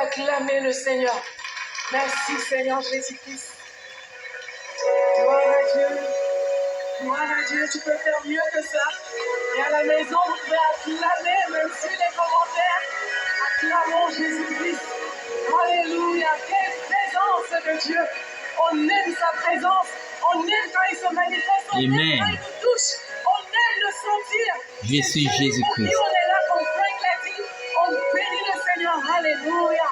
acclamer le Seigneur. Merci Seigneur Jésus-Christ. Gloire à Dieu. Gloire à Dieu, tu peux faire mieux que ça. Et à la maison, vous pouvez acclamer, même sur les commentaires. Acclamons Jésus-Christ. Alléluia. Quelle présence de Dieu. On aime sa présence. On aime quand il se manifeste. On aime quand il nous touche. On aime le sentir. Je suis Jésus-Christ. On est là comme Frank l'a dit. On bénit le Seigneur. Alléluia.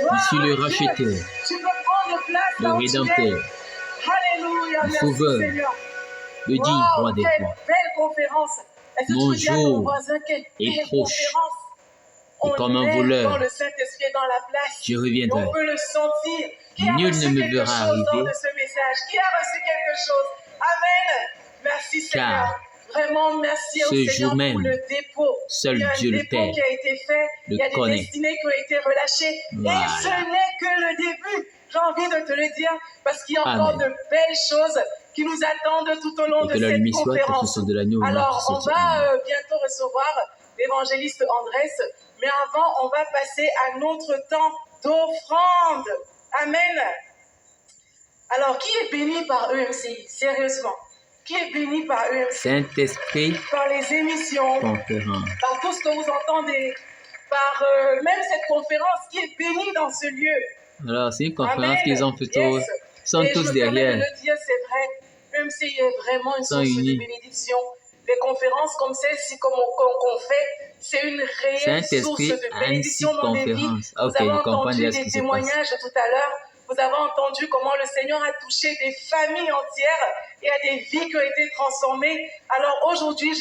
Je suis le racheteur, Tu peux prendre place le rédempteur, Alléluia. le sauveur, le digne roi des rois. Belle conférence. Mon jour est proche. Et comme un voleur, je reviendrai. On peut le sentir. Nul ne me verra arriver. Qui a reçu quelque chose? Amen. Merci Seigneur. Vraiment, merci au Seigneur même, pour le dépôt. Seul Il y a Dieu un le dépôt Père qui a été fait. Il y a des destinées qui ont été relâchées. Voilà. Et ce n'est que le début. J'ai envie de te le dire parce qu'il y a encore de belles choses qui nous attendent tout au long de cette conférence. Alors, on va bientôt recevoir l'évangéliste Andrés. Mais avant, on va passer à notre temps d'offrande. Amen. Alors, qui est béni par EMCI? Sérieusement. Qui est béni par EMCI? Saint-Esprit, par les émissions, conférence, par tout ce que vous entendez, par même cette conférence qui est bénie dans ce lieu. Alors, c'est une conférence qu'ils ont fait tous, sont et tous je derrière. Me le dire, c'est vrai, EMCI est vraiment une source de bénédiction. Les conférences comme celle-ci qu'on fait, c'est une réelle source de bénédiction dans les vies. Vous avez entendu des témoignages tout à l'heure. Vous avez entendu comment le Seigneur a touché des familles entières et a des vies qui ont été transformées. Alors aujourd'hui,